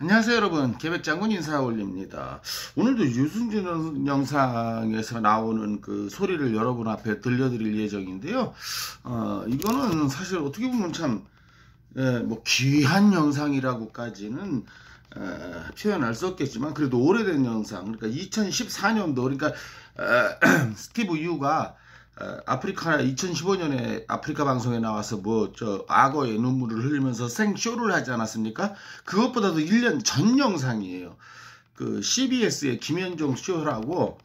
안녕하세요 여러분, 계백장군 인사 올립니다. 오늘도 유승준 영상에서 나오는 그 소리를 여러분 앞에 들려드릴 예정인데요. 이거는 사실 어떻게 보면 참 뭐 귀한 영상이라고까지는 표현할 수 없겠지만, 그래도 오래된 영상, 그러니까 2014년도, 그러니까 스티브 유가 아프리카 2015년에 아프리카 방송에 나와서 뭐 저 악어의 눈물을 흘리면서 생쇼를 하지 않았습니까? 그것보다도 1년 전 영상이에요. 그 CBS의 김현종 쇼라고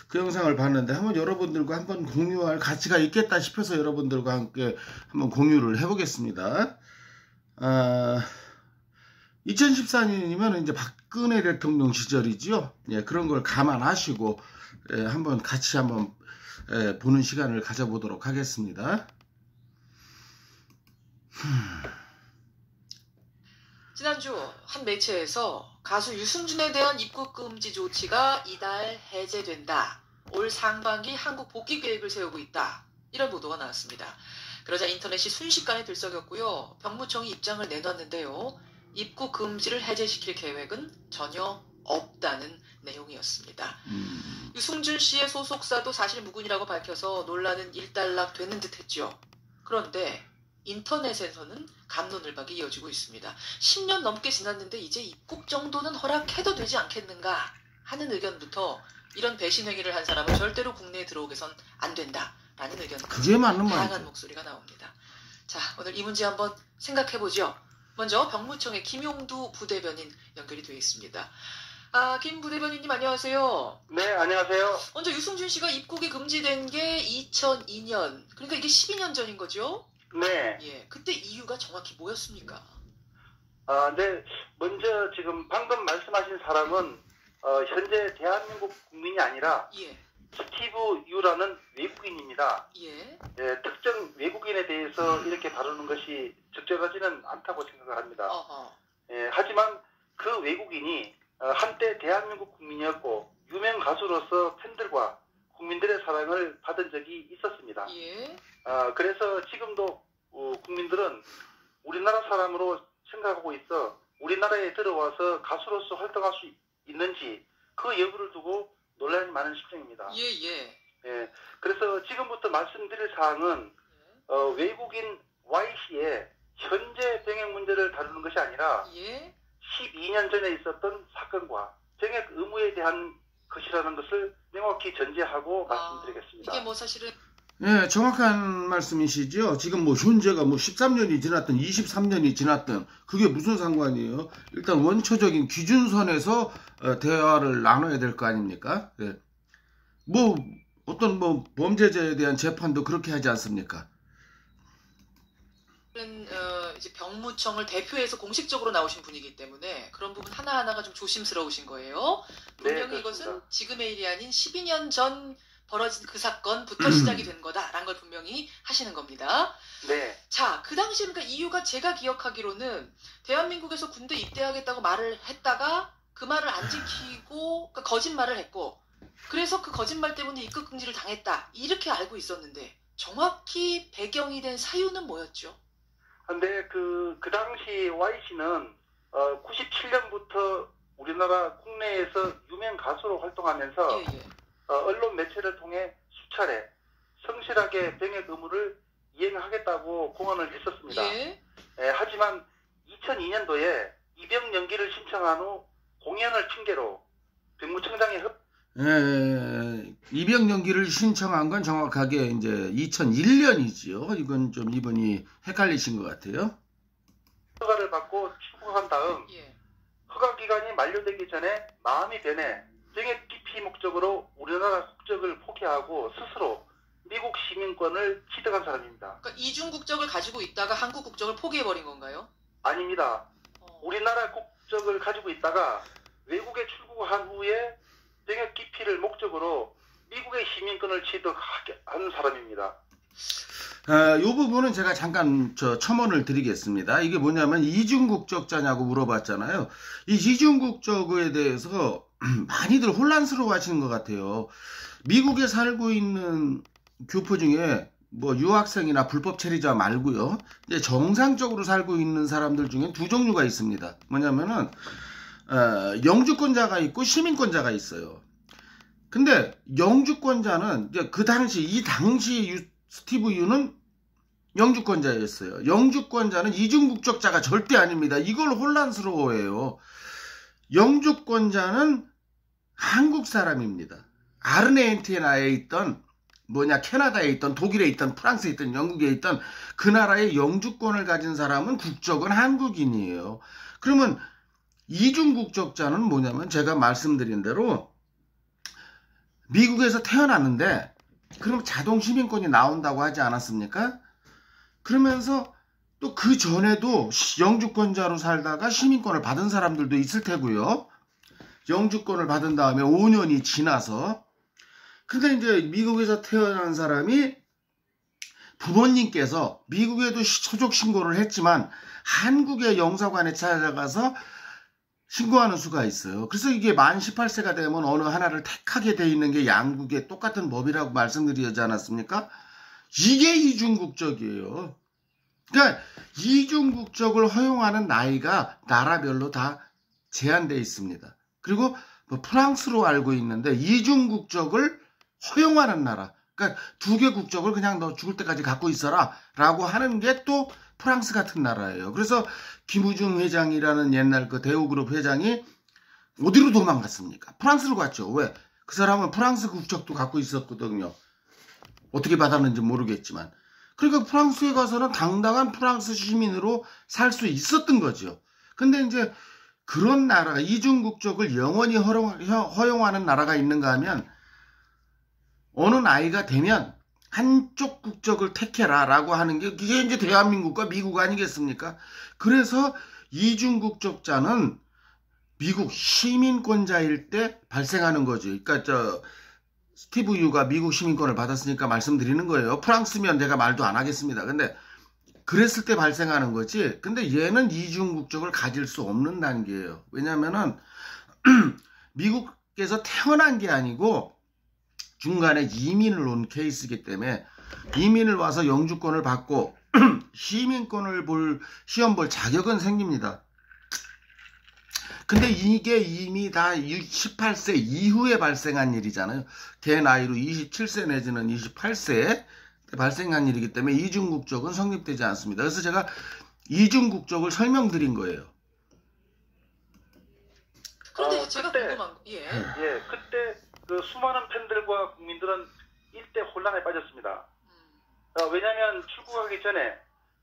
그 영상을 봤는데, 한번 여러분들과 한번 공유할 가치가 있겠다 싶어서 여러분들과 함께 한번 공유를 해보겠습니다. 2014년이면 이제 박근혜 대통령 시절이지요. 예, 그런 걸 감안하시고 한번 같이 한번 보는 시간을 가져보도록 하겠습니다. 지난주 한 매체에서 가수 유승준에 대한 입국 금지 조치가 이달 해제된다. 올 상반기 한국 복귀 계획을 세우고 있다. 이런 보도가 나왔습니다. 그러자 인터넷이 순식간에 들썩였고요. 병무청이 입장을 내놨는데요. 입국 금지를 해제시킬 계획은 전혀 없다는 내용이었습니다. 유승준 씨의 소속사도 사실 무근이라고 밝혀서 논란은 일단락되는 듯했죠. 그런데 인터넷에서는 갑론을박이 이어지고 있습니다. 10년 넘게 지났는데 이제 입국 정도는 허락해도 되지 않겠는가 하는 의견부터, 이런 배신 행위를 한 사람은 절대로 국내에 들어오게선 안 된다라는 의견까지 다양한 목소리가 나옵니다. 자, 오늘 이 문제 한번 생각해보죠. 먼저 병무청의 김용두 부대변인 연결이 되어 있습니다. 김 부대변인님 안녕하세요. 네, 안녕하세요. 먼저 유승준 씨가 입국이 금지된 게 2002년, 그러니까 이게 12년 전인 거죠? 네. 예, 그때 이유가 정확히 뭐였습니까? 네. 먼저 지금 방금 말씀하신 사람은 현재 대한민국 국민이 아니라 스티브 유라는 외국인입니다. 예. 특정 외국인에 대해서 이렇게 다루는 것이 적절하지는 않다고 생각을 합니다. 하지만 그 외국인이 한때 대한민국 국민이었고 유명 가수로서 팬들과 국민들의 사랑을 받은 적이 있었습니다. 예. 그래서 지금도 국민들은 우리나라 사람으로 생각하고 있어 우리나라에 들어와서 가수로서 활동할 수 있는지 그 여부를 두고 논란이 많은 심정입니다. 예. 그래서 지금부터 말씀드릴 사항은 외국인 Y씨의 현재 병역 문제를 다루는 것이 아니라 12년 전에 있었던 사건과 병역 의무에 대한 것이라는 것을 명확히 전제하고 말씀드리겠습니다. 이게 뭐 사실은 정확한 말씀이시죠. 지금 뭐 현재가 뭐 13년이 지났든 23년이 지났든 그게 무슨 상관이에요. 일단 원초적인 기준선에서 대화를 나눠야 될 거 아닙니까? 뭐 어떤 뭐 범죄자에 대한 재판도 그렇게 하지 않습니까? 이제 병무청을 대표해서 공식적으로 나오신 분이기 때문에 그런 부분 하나하나가 좀 조심스러우신 거예요. 분명히 네, 이것은 지금의 일이 아닌 12년 전 벌어진 그 사건부터 시작이 된 거다라는 걸 분명히 하시는 겁니다. 네. 자, 그 당시 그러니까 이유가 제가 기억하기로는 대한민국에서 군대 입대하겠다고 말을 했다가 그 말을 안 지키고 그러니까 거짓말을 했고, 그래서 그 거짓말 때문에 입국 금지를 당했다 이렇게 알고 있었는데, 정확히 배경이 된 사유는 뭐였죠? 근데 그 당시 Y씨는 97년부터 우리나라 국내에서 유명 가수로 활동하면서 언론 매체를 통해 수차례 성실하게 병역 의무를 이행하겠다고 공언을 했었습니다. 하지만 2002년도에 입영 연기를 신청한 후 공연을 핑계로 병무청장이 입영 연기를 신청한 건 정확하게 이제 2001년이지요. 이건 좀 이분이 헷갈리신 것 같아요. 허가를 받고 출국한 다음 허가 기간이 만료되기 전에 마음이 변해 병역 기피 목적으로 우리나라 국적을 포기하고 스스로 미국 시민권을 취득한 사람입니다. 그러니까 이중 국적을 가지고 있다가 한국 국적을 포기해버린 건가요? 아닙니다. 우리나라 국적을 가지고 있다가 외국에 출국한 후에 병역 기피를 목적으로 미국의 시민권을 취득한 사람입니다. 이 부분은 제가 잠깐 첨언을 드리겠습니다. 이게 뭐냐면 이중국적자냐고 물어봤잖아요. 이 이중국적에 대해서 많이들 혼란스러워 하시는 것 같아요. 미국에 살고 있는 교포 중에 뭐 유학생이나 불법 체류자 말고요. 이제 정상적으로 살고 있는 사람들 중에 두 종류가 있습니다. 뭐냐면은 영주권자가 있고 시민권자가 있어요. 근데 영주권자는 이제 이 당시 스티브 유는 영주권자였어요. 영주권자는 이중국적자가 절대 아닙니다. 이걸 혼란스러워해요. 영주권자는 한국 사람입니다. 아르헨티나에 있던 캐나다에 있던, 독일에 있던, 프랑스에 있던, 영국에 있던 그 나라의 영주권을 가진 사람은 국적은 한국인이에요. 그러면 이중국적자는 뭐냐면 제가 말씀드린 대로 미국에서 태어났는데 그럼 자동 시민권이 나온다고 하지 않았습니까? 그러면서 또 그 전에도 영주권자로 살다가 시민권을 받은 사람들도 있을 테고요. 영주권을 받은 다음에 5년이 지나서 근데 이제 미국에서 태어난 사람이 부모님께서 미국에도 소속 신고를 했지만 한국의 영사관에 찾아가서 신고하는 수가 있어요. 그래서 이게 만 18세가 되면 어느 하나를 택하게 돼 있는 게 양국의 똑같은 법이라고 말씀드리지 않았습니까? 이게 이중국적이에요. 그러니까 이중국적을 허용하는 나이가 나라별로 다 제한되어 있습니다. 그리고 뭐 프랑스로 알고 있는데 이중국적을 허용하는 나라, 그러니까 두 개 국적을 그냥 너 죽을 때까지 갖고 있어라 라고 하는 게 또 프랑스 같은 나라예요. 그래서 김우중 회장이라는 옛날 그 대우그룹 회장이 어디로 도망갔습니까? 프랑스로 갔죠. 왜? 그 사람은 프랑스 국적도 갖고 있었거든요. 어떻게 받았는지 모르겠지만. 그러니까 프랑스에 가서는 당당한 프랑스 시민으로 살 수 있었던 거죠. 근데 이제 그런 나라가 이중국적을 영원히 허용하는 나라가 있는가 하면 어느 나이가 되면 한쪽 국적을 택해라 라고 하는 게 그게 이제 대한민국과 미국 아니겠습니까? 그래서 이중국적자는 미국 시민권자일 때 발생하는 거죠. 그러니까 스티브 유가 미국 시민권을 받았으니까 말씀드리는 거예요. 프랑스면 내가 말도 안 하겠습니다. 근데 그랬을 때 발생하는 거지. 근데 얘는 이중국적을 가질 수 없는 단계예요. 왜냐면은 미국에서 태어난 게 아니고 중간에 이민을 온 케이스이기 때문에 이민을 와서 영주권을 받고 시민권을 시험 볼 자격은 생깁니다. 근데 이게 이미 다 18세 이후에 발생한 일이잖아요. 걔 나이로 27세 내지는 28세에 발생한 일이기 때문에 이중국적은 성립되지 않습니다. 그래서 제가 이중국적을 설명드린 거예요. 그런데 제가 궁금한 거, 그때 그 수많은 팬들과 국민들은 일대 혼란에 빠졌습니다. 왜냐하면 출국하기 전에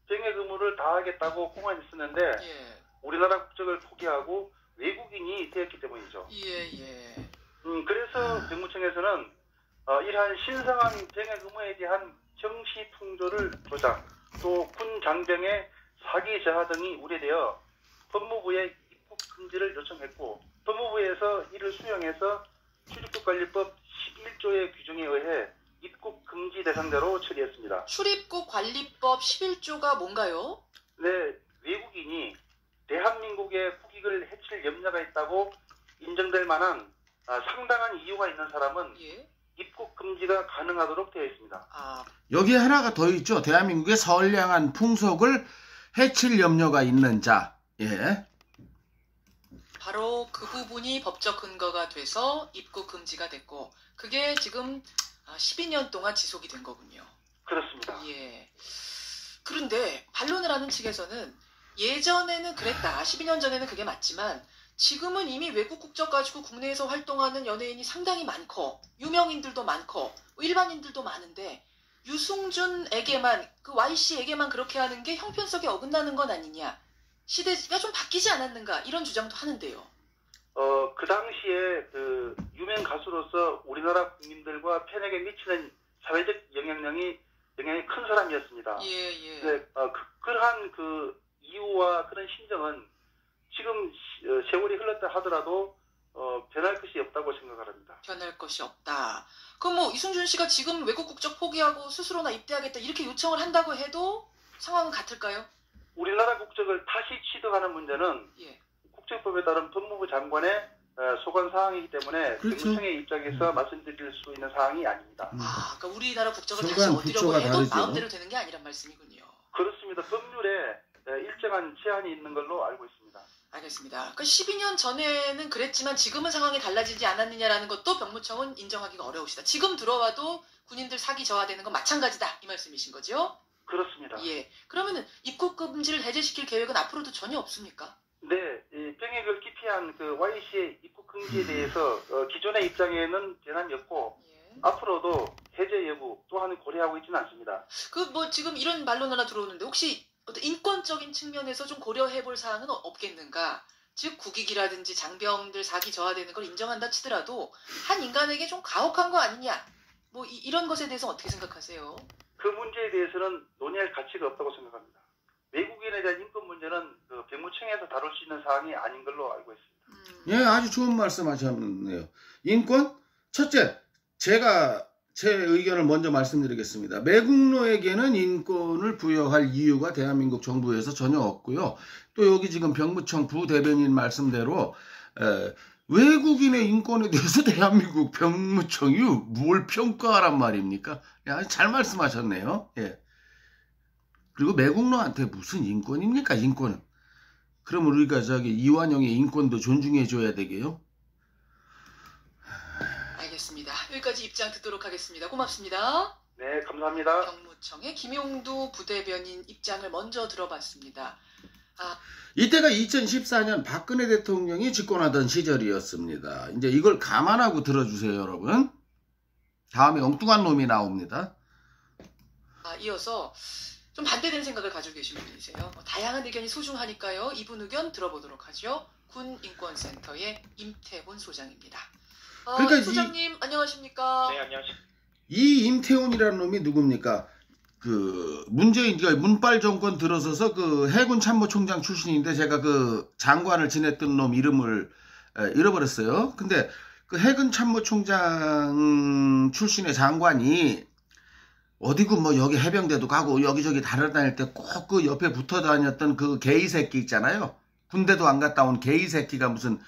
병역 의무를 다하겠다고 공언했었는데 우리나라 국적을 포기하고 외국인이 되었기 때문이죠. 그래서 병무청에서는 이러한 신성한 병역 의무에 대한 정시 풍조를 조작, 또 군 장병의 사기 저하 등이 우려되어 법무부에 입국 금지를 요청했고 법무부에서 이를 수용해서 출입국관리법 11조의 규정에 의해 입국 금지 대상자로 처리했습니다. 출입국관리법 11조가 뭔가요? 네, 외국인이 대한민국의 국익을 해칠 염려가 있다고 인정될 만한 상당한 이유가 있는 사람은 입국 금지가 가능하도록 되어 있습니다. 여기에 하나가 더 있죠. 대한민국의 선량한 풍속을 해칠 염려가 있는 자. 바로 그 부분이 법적 근거가 돼서 입국 금지가 됐고 그게 지금 12년 동안 지속이 된 거군요. 그렇습니다. 그런데 반론을 하는 측에서는 예전에는 그랬다. 12년 전에는 그게 맞지만 지금은 이미 외국 국적 가지고 국내에서 활동하는 연예인이 상당히 많고 유명인들도 많고 일반인들도 많은데 유승준에게만 그 Y씨에게만 그렇게 하는 게 형편성에 어긋나는 건 아니냐. 시대가 좀 바뀌지 않았는가 이런 주장도 하는데요. 그 당시에 그 유명 가수로서 우리나라 국민들과 팬에게 미치는 사회적 영향이 큰 사람이었습니다. 네, 그러한 그 이유와 그런 심정은 지금 세월이 흘렀다 하더라도 변할 것이 없다고 생각합니다. 변할 것이 없다. 그럼 뭐 이승준 씨가 지금 외국 국적 포기하고 스스로나 입대하겠다 이렇게 요청을 한다고 해도 상황은 같을까요? 우리나라 국적을 다시 취득하는 문제는 국적법에 따른 법무부 장관의 소관 사항이기 때문에 그렇죠. 병무청의 입장에서 말씀드릴 수 있는 사항이 아닙니다. 아, 그러니까 우리나라 국적을 다시 소관 얻으려고 부처가 해도 다르죠. 마음대로 되는 게 아니란 말씀이군요. 그렇습니다. 법률에 일정한 제한이 있는 걸로 알고 있습니다. 알겠습니다. 그러니까 12년 전에는 그랬지만 지금은 상황이 달라지지 않았느냐라는 것도 병무청은 인정하기가 어려우시다. 지금 들어와도 군인들 사기 저하되는 건 마찬가지다 이 말씀이신 거죠? 그렇습니다. 예. 그러면은 입국 금지를 해제시킬 계획은 앞으로도 전혀 없습니까? 네, 이 병역을 기피한 그 Y씨의 입국 금지에 대해서 기존의 입장에는 변함이 없고 예. 앞으로도 해제 여부 또한 고려하고 있지는 않습니다. 그 뭐 지금 이런 반론 하나 들어오는데 혹시 어떤 인권적인 측면에서 좀 고려해볼 사항은 없겠는가? 즉 국익이라든지 장병들 사기 저하되는 걸 인정한다 치더라도 한 인간에게 좀 가혹한 거 아니냐? 뭐 이런 것에 대해서 어떻게 생각하세요? 그 문제에 대해서는 논의할 가치가 없다고 생각합니다. 외국인에 대한 인권 문제는 그 병무청에서 다룰 수 있는 사항이 아닌 걸로 알고 있습니다. 예, 아주 좋은 말씀 하셨네요. 인권? 첫째, 제가 제 의견을 먼저 말씀드리겠습니다. 매국노에게는 인권을 부여할 이유가 대한민국 정부에서 전혀 없고요. 또 여기 지금 병무청 부대변인 말씀대로 외국인의 인권에 대해서 대한민국 병무청이 뭘 평가하란 말입니까? 아주 잘 말씀하셨네요. 예. 그리고 매국노한테 무슨 인권입니까? 인권은. 그럼 우리가 이완영의 인권도 존중해줘야 되게요? 알겠습니다. 여기까지 입장 듣도록 하겠습니다. 고맙습니다. 네, 감사합니다. 병무청의 김용두 부대변인 입장을 먼저 들어봤습니다. 이때가 2014년 박근혜 대통령이 집권하던 시절이었습니다. 이제 이걸 감안하고 들어주세요, 여러분. 다음에 엉뚱한 놈이 나옵니다. 이어서 좀 반대되는 생각을 가지고 계신 분이세요. 다양한 의견이 소중하니까요. 이분 의견 들어보도록 하죠. 군인권센터의 임태훈 소장입니다. 그러니까 소장님 안녕하십니까? 네, 안녕하십니까. 이 임태훈이라는 놈이 누굽니까? 그 문재인 문빨 정권 들어서서 그 해군 참모총장 출신인데 제가 그 장관을 지냈던 놈 이름을 잃어버렸어요. 근데 그 해군 참모총장 출신의 장관이 어디고 뭐 여기 해병대도 가고 여기저기 달아다닐 때 꼭 그 옆에 붙어 다녔던 그 게이 새끼 있잖아요. 군대도 안 갔다 온 게이 새끼가 무슨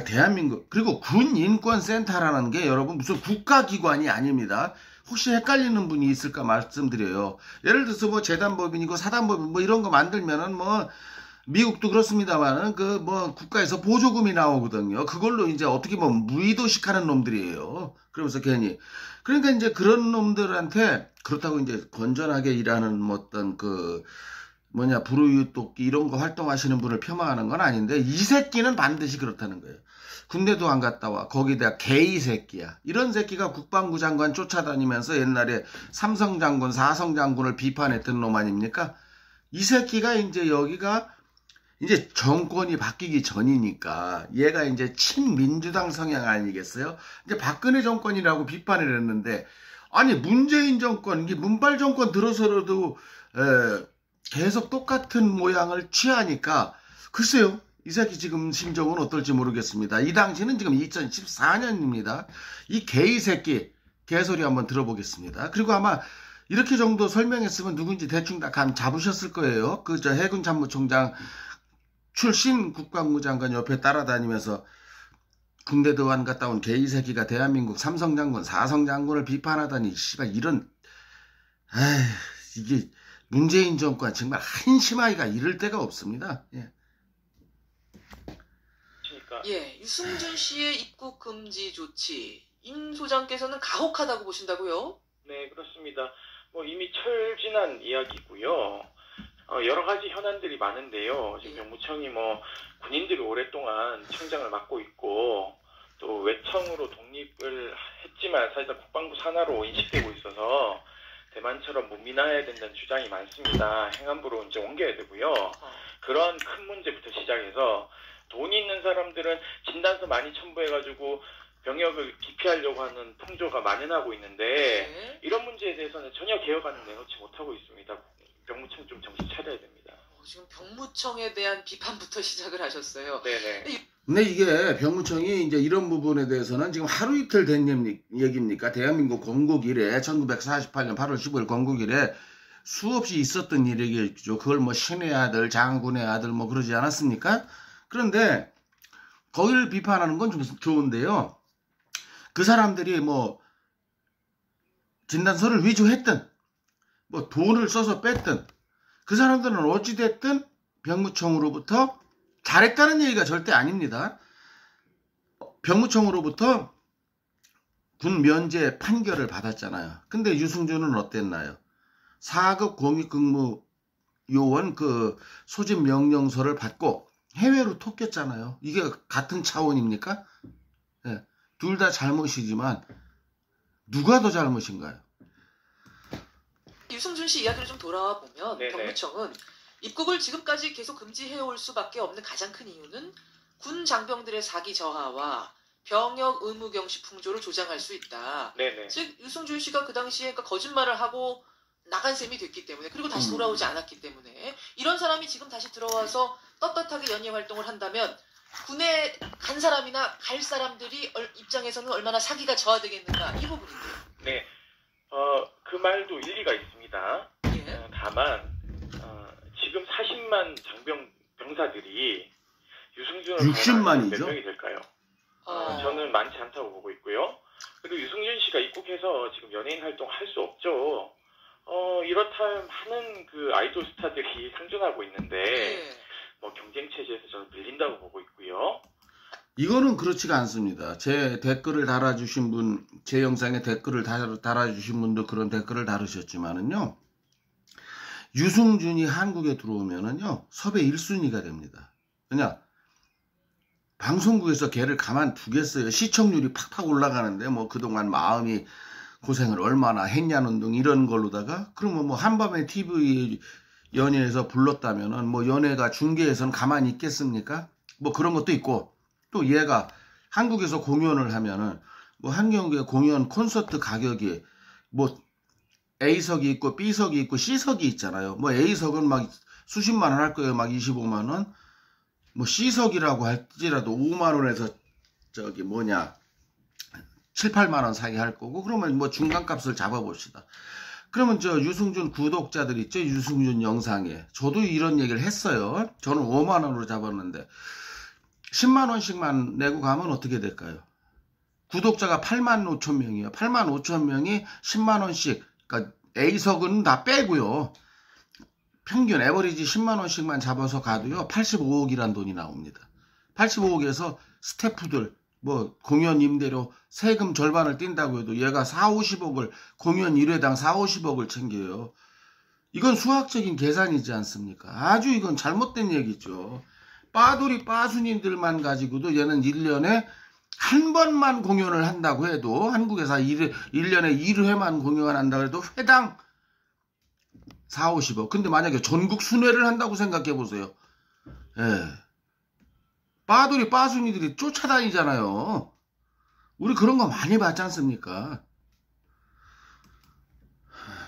대한민국 그리고 군인권센터라는 게 여러분 무슨 국가기관이 아닙니다. 혹시 헷갈리는 분이 있을까 말씀드려요. 예를 들어서 뭐 재단법인이고 사단법인 뭐 이런 거 만들면은 뭐 미국도 그렇습니다만은 그 뭐 국가에서 보조금이 나오거든요. 그걸로 이제 어떻게 보면 무의도식하는 놈들이에요. 그러면서 괜히 그러니까 이제 그런 놈들한테 그렇다고 이제 건전하게 일하는 어떤 그 불우유토끼 이런 거 활동하시는 분을 폄하하는 건 아닌데 이 새끼는 반드시 그렇다는 거예요. 군대도 안 갔다 와. 거기다 게이 새끼야. 이런 새끼가 국방부 장관 쫓아다니면서 옛날에 삼성 장군, 사성 장군을 비판했던 놈 아닙니까? 이 새끼가 이제 여기가 이제 정권이 바뀌기 전이니까 얘가 이제 친민주당 성향 아니겠어요? 이제 박근혜 정권이라고 비판을 했는데 아니 문재인 정권, 이게 문빨 정권 들어서라도 계속 똑같은 모양을 취하니까 글쎄요. 이 새끼 지금 심정은 어떨지 모르겠습니다. 이 당시는 지금 2014년입니다. 이 게이 새끼 개소리 한번 들어보겠습니다. 그리고 아마 이렇게 정도 설명했으면 누군지 대충 다 감 잡으셨을 거예요. 그 해군 참모총장 출신 국방부 장관 옆에 따라다니면서 군대도 안 갔다 온 게이 새끼가 대한민국 삼성 장군, 사성 장군을 비판하다니 씨발 이런 이게 문재인 정권 정말 한심하기가 이를 데가 없습니다. 예. 예, 유승준 씨의 입국 금지 조치 임 소장께서는 가혹하다고 보신다고요? 네, 그렇습니다. 뭐 이미 철지난 이야기고요. 여러 가지 현안들이 많은데요. 지금 병무청이 뭐 군인들이 오랫동안 청장을 맡고 있고 또 외청으로 독립을 했지만 사실상 국방부 산하로 인식되고 있어서 대만처럼 무민화해야 된다는 주장이 많습니다. 행안부로 이제 옮겨야 되고요. 그런 큰 문제부터 시작해서 돈이 있는 사람들은 진단서 많이 첨부해가지고 병역을 기피하려고 하는 풍조가 만연하고 있는데 네. 이런 문제에 대해서는 전혀 개혁안을 내놓지 못하고 있습니다. 병무청 좀 정신 차려야 됩니다. 지금 병무청에 대한 비판부터 시작을 하셨어요. 네네. 근데 이게 병무청이 이제 이런 부분에 대해서는 지금 하루 이틀 된 얘기입니까? 대한민국 건국 이래 1948년 8월 15일 건국 이래 수없이 있었던 일이겠죠. 그걸 뭐 신의 아들, 장군의 아들 뭐 그러지 않았습니까? 그런데 거기를 비판하는 건 좀 좋은데요. 그 사람들이 뭐 진단서를 위조했든 뭐 돈을 써서 뺐든 그 사람들은 어찌됐든 병무청으로부터 잘했다는 얘기가 절대 아닙니다. 병무청으로부터 군 면제 판결을 받았잖아요. 근데 유승준은 어땠나요? 4급 공익근무요원 그 소집 명령서를 받고 해외로 톡겼잖아요. 이게 같은 차원입니까? 네. 둘 다 잘못이지만 누가 더 잘못인가요? 유승준 씨 이야기를 좀 돌아와 보면 네네. 병무청은 입국을 지금까지 계속 금지해올 수밖에 없는 가장 큰 이유는 군 장병들의 사기 저하와 병역 의무 경시 풍조를 조장할 수 있다. 네네. 즉 유승준 씨가 그 당시에 그러니까 거짓말을 하고 나간 셈이 됐기 때문에 그리고 다시 돌아오지 않았기 때문에 이런 사람이 지금 다시 들어와서 떳떳하게 연예 활동을 한다면 군에 간 사람이나 갈 사람들이 입장에서는 얼마나 사기가 저하되겠는가 이 부분인데요. 네. 그 말도 일리가 있습니다. 예. 다만 지금 40만 병사들이 유승준을 60만이죠? 몇 명이 될까요? 어. 저는 많지 않다고 보고 있고요. 그리고 유승준 씨가 입국해서 지금 연예인 활동 할 수 없죠. 이렇다 하는 그 아이돌 스타들이 상존하고 있는데 예. 뭐 경쟁 체제에서 저는 밀린다고 보고 있고요. 이거는 그렇지가 않습니다. 제 댓글을 달아주신 분, 제 영상에 댓글을 달아주신 분도 그런 댓글을 달으셨지만은요. 유승준이 한국에 들어오면은요. 섭외 1순위가 됩니다. 그냥 방송국에서 걔를 가만두겠어요. 시청률이 팍팍 올라가는데 뭐 그동안 마음이 고생을 얼마나 했냐는 등 이런 걸로다가 그러면 뭐 한밤에 TV 연예에서 불렀다면은 뭐 연예가 중계에서는 가만히 있겠습니까? 뭐 그런 것도 있고 또 얘가 한국에서 공연을 하면은 뭐 한 경우에 공연 콘서트 가격이 뭐 A석이 있고 B석이 있고 C석이 있잖아요. 뭐 A석은 막 수십만 원 할 거예요. 막 25만 원. 뭐 C석이라고 할지라도 5만 원에서 저기 뭐냐 7, 8만 원 사이 할 거고 그러면 뭐 중간값을 잡아봅시다. 그러면 저 유승준 구독자들 있죠? 유승준 영상에 저도 이런 얘기를 했어요. 저는 5만 원으로 잡았는데 10만 원씩만 내고 가면 어떻게 될까요? 구독자가 8만 5천 명이에요. 8만 5천 명이 10만 원씩 그러니까 A석은 다 빼고요. 평균 에버리지 10만 원씩만 잡아서 가도요. 85억이란 돈이 나옵니다. 85억에서 스태프들 뭐 공연 임대료 세금 절반을 띈다고 해도 얘가 4, 50억을 공연 1회당 4, 50억을 챙겨요. 이건 수학적인 계산이지 않습니까? 아주 이건 잘못된 얘기죠. 빠돌이 빠순이들만 가지고도 얘는 1년에 한 번만 공연을 한다고 해도 한국에서 1년에 1회만 공연을 한다고 해도 회당 4, 50억. 근데 만약에 전국 순회를 한다고 생각해 보세요. 예. 빠돌이 빠순이들이 쫓아다니잖아요. 우리 그런 거 많이 봤지 않습니까?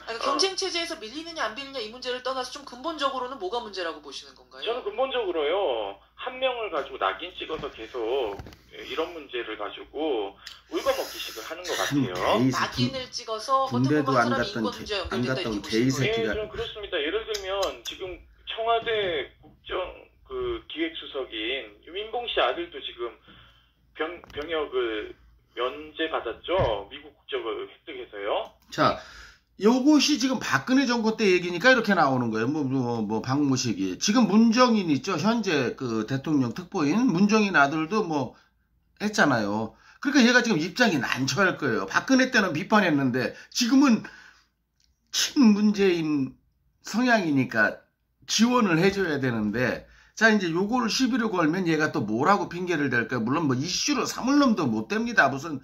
그러니까 경쟁 체제에서 밀리느냐 안 밀리느냐 이 문제를 떠나서 좀 근본적으로는 뭐가 문제라고 보시는 건가요? 저는 근본적으로요. 한 명을 가지고 낙인 찍어서 계속 이런 문제를 가지고 울거먹기식을 하는 것 같아요. 낙인을 찍어서 군대도 어떤 안 사람이 갔던 인권 문제와 안 연결됐다 갔던 이렇게 개이 보시는 거예요? 새끼가. 네, 저는 그렇습니다. 예를 들면 지금 청와대 국정 그 기획수석인 유민봉 씨 아들도 지금 병역을 면제받았죠. 미국 국적을 획득해서요. 자, 요것이 지금 박근혜 정권 때 얘기니까 이렇게 나오는 거예요. 뭐 박무식이. 지금 문정인 있죠. 현재 그 대통령 특보인 문정인 아들도 뭐 했잖아요. 그러니까 얘가 지금 입장이 난처할 거예요. 박근혜 때는 비판했는데 지금은 친문재인 성향이니까 지원을 해줘야 되는데 자 이제 요거를 시비를 걸면 얘가 또 뭐라고 핑계를 댈까요? 물론 뭐 이슈로 삼을 놈도 못 됩니다. 무슨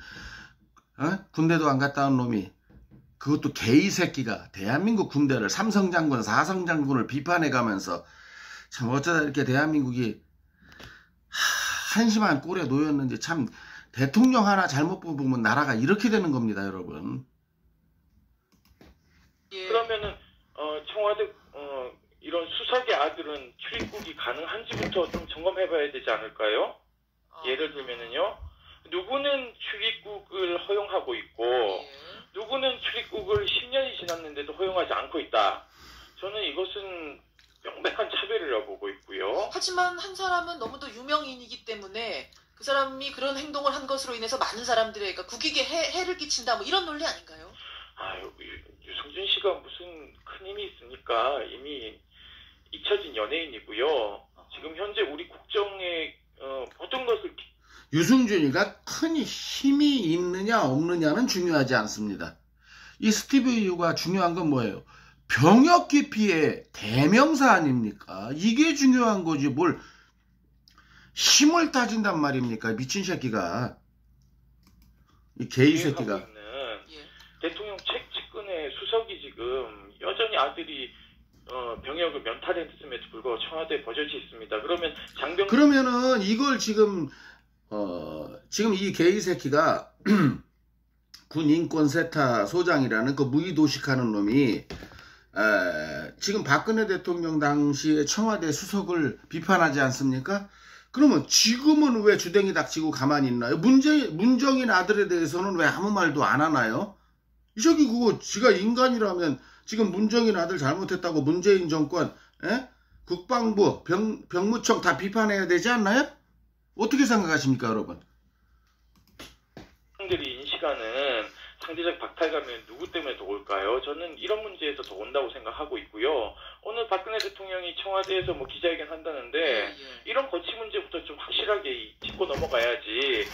군대도 안 갔다 온 놈이 그것도 개이 새끼가 대한민국 군대를 삼성장군, 사성장군을 비판해가면서 참 어쩌다 이렇게 대한민국이 한심한 꼴에 놓였는지 참 대통령 하나 잘못 뽑으면 나라가 이렇게 되는 겁니다, 여러분. 예. 그러면은 청와대 이런 수석의 아들은 출입국이 가능한지부터 좀 점검해봐야 되지 않을까요? 예를 들면은요, 누구는 출입국을 허용하고 있고 예. 누구는 출입국을 10년이 지났는데도 허용하지 않고 있다. 저는 이것은 명백한 차별이라고 보고 있고요. 하지만 한 사람은 너무도 유명인이기 때문에 그 사람이 그런 행동을 한 것으로 인해서 많은 사람들의 그러니까 국익에 해를 끼친다 뭐 이런 논리 아닌가요? 유승준 씨가 무슨 큰 힘이 있습니까? 이미 잊혀진 연예인이고요. 지금 현재 우리 국정의 모든 것을 유승준이가 큰 힘이 있느냐 없느냐는 중요하지 않습니다. 이 스티브 유가 중요한 건 뭐예요? 병역 기피의 대명사 아닙니까? 이게 중요한 거지 뭘 힘을 따진단 말입니까? 미친 새끼가. 이 개이 새끼가. 대통령 측근의 수석이 지금 여전히 아들이 병역을 면탈했음에도 불구하고 청와대에 버젓이 있습니다. 그러면은 이걸 지금 이 개이 새끼가 군 인권센터 소장이라는 그 무의도식하는 놈이 지금 박근혜 대통령 당시에 청와대 수석을 비판하지 않습니까? 그러면 지금은 왜 주댕이 닥치고 가만히 있나요? 문정인 아들에 대해서는 왜 아무 말도 안 하나요? 이 새끼 그거 지가 인간이라면 지금 문정인 아들 잘못했다고 문재인 정권, 국방부, 병무청 다 비판해야 되지 않나요? 어떻게 생각하십니까, 여러분? 사람들이 인식하는 상대적 박탈감은 누구 때문에 더 올까요? 저는 이런 문제에서 더 온다고 생각하고 있고요. 오늘 박근혜 대통령이 청와대에서 뭐 기자회견 한다는데 이런 거치 문제부터 좀 확실하게 짚고 넘어가야지.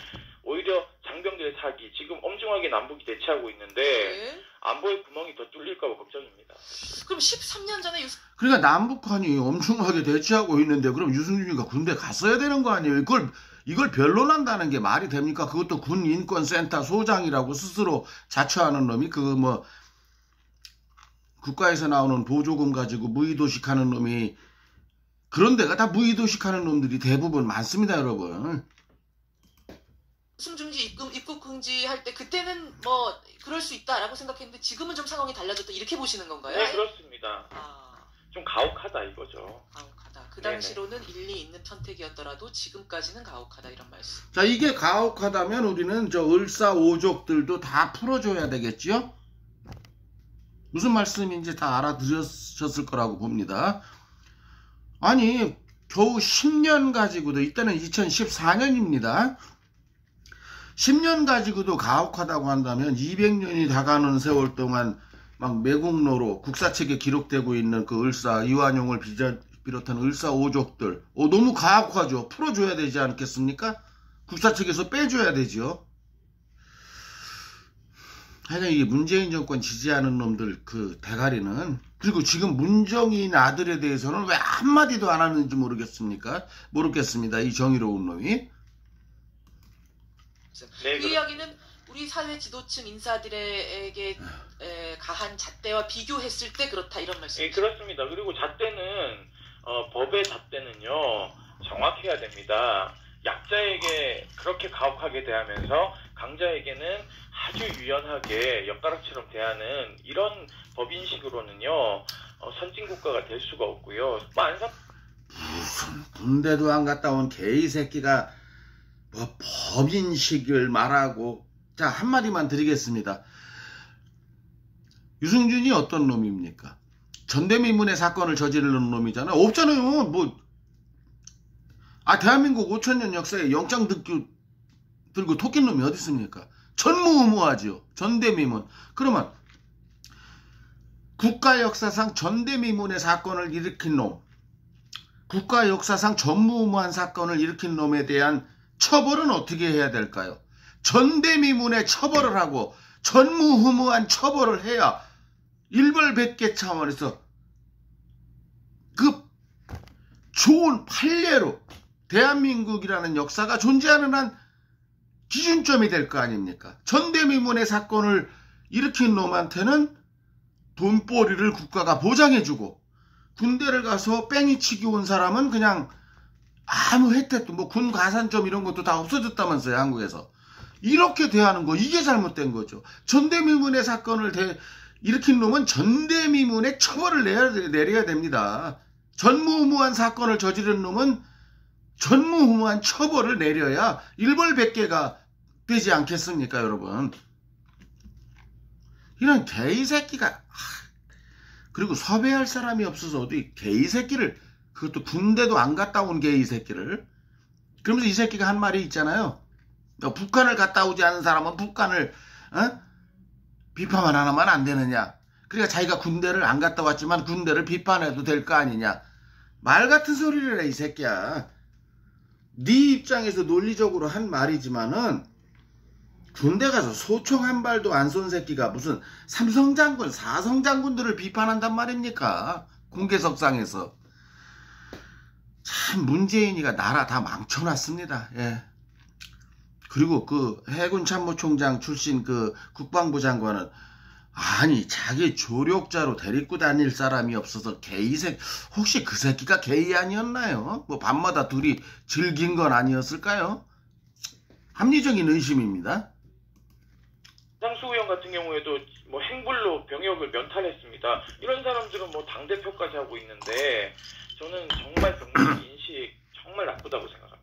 오히려 장병들의 사기 지금 엄중하게 남북이 대치하고 있는데 안보의 구멍이 더 뚫릴까 봐 걱정입니다. 그럼 13년 전에 그러니까 남북한이 엄중하게 대치하고 있는데 그럼 유승준이가 군대 갔어야 되는 거 아니에요? 이걸 변론한다는 게 말이 됩니까? 그것도 군 인권센터 소장이라고 스스로 자처하는 놈이 국가에서 나오는 보조금 가지고 무의도식하는 놈이 그런 데가 다 무의도식하는 놈들이 대부분 많습니다, 여러분. 유승준지 입국 금지할 때 그때는 뭐 그럴 수 있다라고 생각했는데 지금은 좀 상황이 달라졌다 이렇게 보시는 건가요? 네, 그렇습니다. 좀 가혹하다 이거죠. 가혹하다. 그 당시로는 일리 있는 선택이었더라도 지금까지는 가혹하다 이런 말씀. 자, 이게 가혹하다면 우리는 저 을사오족들도 다 풀어줘야 되겠죠? 무슨 말씀인지 다 알아들으셨을 거라고 봅니다. 아니 겨우 10년 가지고도 이때는 2014년입니다. 10년 가지고도 가혹하다고 한다면 200년이 다가는 세월 동안 막 매국노로 국사책에 기록되고 있는 그 을사 이완용을 비롯한 을사오족들 너무 가혹하죠. 풀어줘야 되지 않겠습니까? 국사책에서 빼줘야 되죠. 하여간 이 문재인 정권 지지하는 놈들 그 대가리는 그리고 지금 문정인 아들에 대해서는 왜 한마디도 안 하는지 모르겠습니다. 이 정의로운 놈이. 그 이야기는 우리 사회 지도층 인사들에게 가한 잣대와 비교했을 때 그렇다 이런 말씀이죠. 네, 그렇습니다. 그리고 잣대는 법의 잣대는요 정확해야 됩니다. 약자에게 그렇게 가혹하게 대하면서 강자에게는 아주 유연하게 엿가락처럼 대하는 이런 법인식으로는요 선진국가가 될 수가 없고요. 무슨 군대도 안 갔다 온 개이 새끼가 뭐 법인식을 말하고. 자, 한마디만 드리겠습니다. 유승준이 어떤 놈입니까? 전대미문의 사건을 저지르는 놈이잖아요. 없잖아요. 대한민국 5천년 역사에 영장 들고 토낀 놈이 어디 있습니까? 전무후무하죠. 전대미문. 그러면 국가 역사상 전대미문의 사건을 일으킨 놈, 국가 역사상 전무후무한 사건을 일으킨 놈에 대한 처벌은 어떻게 해야 될까요? 전대미문의 처벌을 하고 전무후무한 처벌을 해야 일벌백계 차원에서 그 좋은 판례로 대한민국이라는 역사가 존재하는 한 기준점이 될 거 아닙니까? 전대미문의 사건을 일으킨 놈한테는 돈벌이를 국가가 보장해주고 군대를 가서 뺑이치기 온 사람은 그냥 아무 혜택도 군 가산점 이런 것도 다 없어졌다면서요, 한국에서. 이렇게 대하는 거 이게 잘못된 거죠. 전대미문의 사건을 일으킨 놈은 전대미문의 처벌을 내려야 됩니다. 전무후무한 사건을 저지른 놈은 전무후무한 처벌을 내려야 일벌백계가 되지 않겠습니까, 여러분? 이런 개이 새끼가 그리고 섭외할 사람이 없어서 어디 개이 새끼를 그것도 군대도 안 갔다 온 개이 새끼를 그러면서 이 새끼가 한 말이 있잖아요. 북한을 갔다 오지 않은 사람은 북한을 비판만 안 하면 안 되느냐. 그러니까 자기가 군대를 안 갔다 왔지만 군대를 비판해도 될 거 아니냐. 말 같은 소리를 해, 이 새끼야. 네 입장에서 논리적으로 한 말이지만은 군대 가서 소총 한 발도 안 쏜 새끼가 무슨 삼성장군, 사성장군들을 비판한단 말입니까? 공개석상에서. 참 문재인이가 나라 다 망쳐놨습니다. 예. 그리고 그 해군 참모총장 출신 그 국방부 장관은 아니 자기 조력자로 데리고 다닐 사람이 없어서 게이색 혹시 그 새끼가 게이 아니었나요? 뭐 밤마다 둘이 즐긴 건 아니었을까요? 합리적인 의심입니다. 장수 의원 같은 경우에도 뭐 행불로 병역을 면탈했습니다. 이런 사람들은 뭐 당대표까지 하고 있는데 저는 정말 병력 인식 정말 나쁘다고 생각합니다.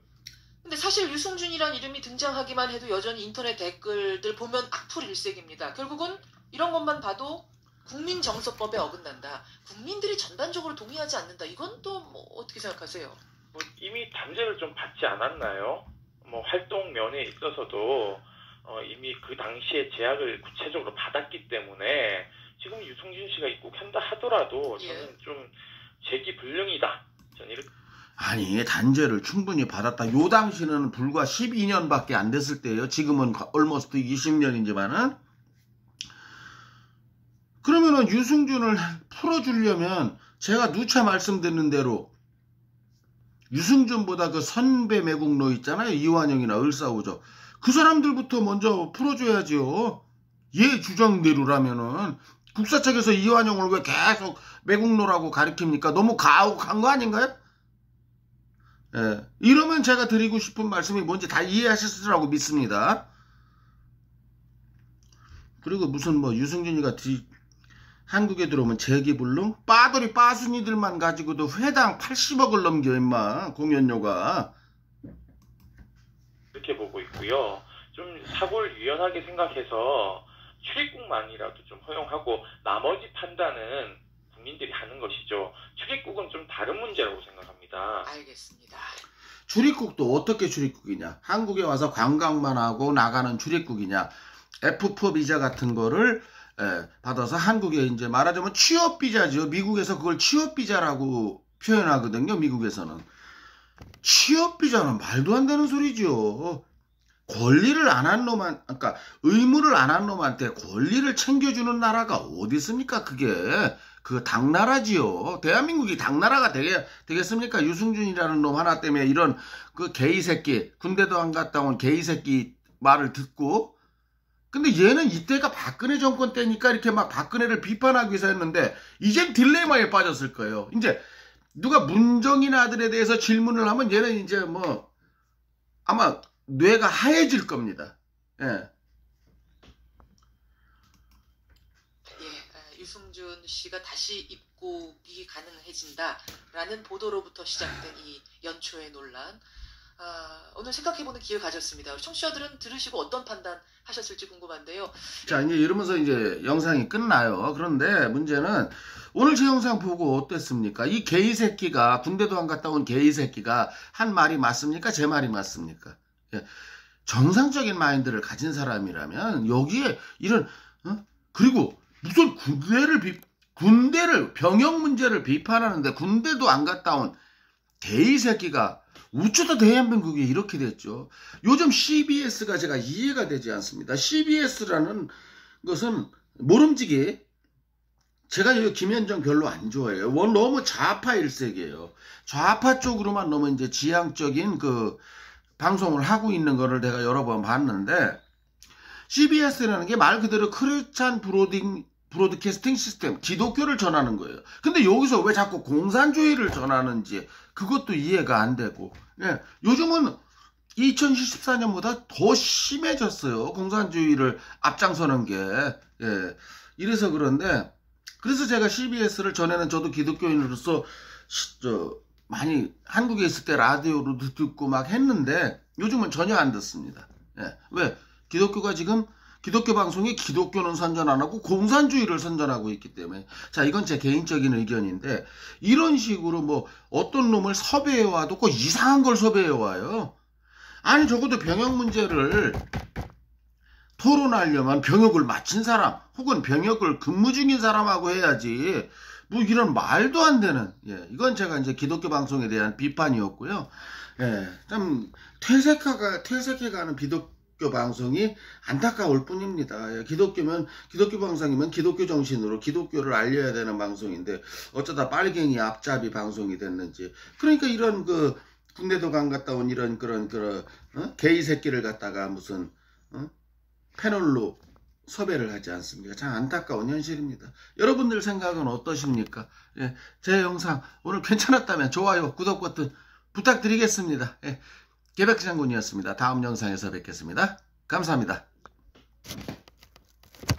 근데 사실 유승준이란 이름이 등장하기만 해도 여전히 인터넷 댓글들 보면 악플 일색입니다. 결국은 이런 것만 봐도 국민정서법에 어긋난다. 국민들이 전반적으로 동의하지 않는다. 이건 또 뭐 어떻게 생각하세요? 뭐 이미 단죄를 좀 받지 않았나요? 뭐 활동 면에 있어서도 이미 그 당시에 제약을 구체적으로 받았기 때문에 지금 유승준 씨가 입국한다 하더라도 저는 좀 재기불능이다. 저는 이렇게. 아니 단죄를 충분히 받았다. 요 당시는 불과 12년밖에 안 됐을 때예요. 지금은 almost 20년이지만은 그러면은 유승준을 풀어주려면 제가 누차 말씀드린 대로 유승준보다 그 선배 매국노 있잖아요. 이완영이나 을사오죠. 그 사람들부터 먼저 풀어줘야지요. 얘 주장대로라면은 국사 측에서 이완영을 왜 계속 매국노라고 가리킵니까? 너무 가혹한 거 아닌가요? 예. 이러면 제가 드리고 싶은 말씀이 뭔지 다 이해하실 거라고 믿습니다. 그리고 무슨 뭐 유승준이가 한국에 들어오면 재기불능? 빠돌이 빠순이들만 가지고도 회당 80억을 넘겨 임마 공연료가. 이렇게 보고 있고요. 좀 사고를 유연하게 생각해서 출입국만이라도 좀 허용하고 나머지 판단은 국민들이 하는 것이죠. 출입국은 좀 다른 문제라고 생각합니다. 알겠습니다. 출입국도 어떻게 출입국이냐? 한국에 와서 관광만 하고 나가는 출입국이냐? F4 비자 같은 거를 받아서 한국에 이제 말하자면 취업 비자죠. 미국에서 그걸 취업 비자라고 표현하거든요. 미국에서는. 취업 비자는 말도 안 되는 소리죠. 권리를 안 한 놈한, 그러니까 의무를 안 한 놈한테 권리를 챙겨주는 나라가 어디 있습니까? 그거 당나라지요. 대한민국이 당나라가 되겠습니까? 유승준이라는 놈 하나 때문에 이런 그 게이 새끼, 군대도 안 갔다 온 게이 새끼 말을 듣고. 근데 얘는 이때가 박근혜 정권 때니까 이렇게 막 박근혜를 비판하기 위해서 했는데 이젠 딜레마에 빠졌을 거예요. 이제 누가 문정인 아들에 대해서 질문을 하면 얘는 이제 뭐 아마 뇌가 하얘질 겁니다. 예. 유승준 씨가 다시 입국이 가능해진다라는 보도로부터 시작된 이 연초의 논란. 오늘 생각해보는 기회 가졌습니다. 청취자들은 들으시고 어떤 판단 하셨을지 궁금한데요. 자, 이제 이러면서 이제 영상이 끝나요. 그런데 문제는 오늘 제 영상 보고 어땠습니까? 이 게이 새끼가, 군대도 안 갔다 온 게이 새끼가 한 말이 맞습니까? 제 말이 맞습니까? 예. 정상적인 마인드를 가진 사람이라면 여기에 이런 그리고 무슨 군대를 병역 문제를 비판하는데 군대도 안 갔다 온 게이 새끼가 어쩌다 대한민국이 이렇게 됐죠. 요즘 CBS가 제가 이해가 되지 않습니다. CBS라는 것은 모름지기 제가 김현정 별로 안 좋아해요. 너무 좌파 일색이에요. 좌파 쪽으로만 너무 이제 지향적인 그 방송을 하고 있는 거를 내가 여러 번 봤는데 CBS라는 게 말 그대로 크리스찬 브로드캐스팅 시스템, 기독교를 전하는 거예요. 근데 여기서 왜 자꾸 공산주의를 전하는지 그것도 이해가 안 되고. 예, 요즘은 2014년보다 더 심해졌어요. 공산주의를 앞장서는 게. 예, 이래서 그런데 그래서 제가 CBS를 전에는 저도 기독교인으로서 많이 한국에 있을 때 라디오로도 듣고 막 했는데 요즘은 전혀 안 듣습니다. 예, 왜? 기독교가 지금 기독교 방송이 기독교는 선전 안 하고 공산주의를 선전하고 있기 때문에. 자, 이건 제 개인적인 의견인데 이런 식으로 뭐 어떤 놈을 섭외해와도 꼭 이상한 걸 섭외해와요. 아니 적어도 병역 문제를 토론하려면 병역을 마친 사람 혹은 병역을 근무 중인 사람하고 해야지 뭐 이런 말도 안 되는, 이건 제가 이제 기독교 방송에 대한 비판이었고요. 좀 퇴색해가는 기독교 방송이 안타까울 뿐입니다. 기독교 방송이면 기독교 정신으로 기독교를 알려야 되는 방송인데 어쩌다 빨갱이 앞잡이 방송이 됐는지. 그러니까 이런 군대도 안 갔다 온 이런 그런 게이 새끼를 갖다가 무슨 패널로 섭외를 하지 않습니까? 참 안타까운 현실입니다. 여러분들 생각은 어떠십니까? 제 영상 오늘 괜찮았다면 좋아요, 구독 버튼 부탁드리겠습니다. 개백장군이었습니다. 다음 영상에서 뵙겠습니다. 감사합니다.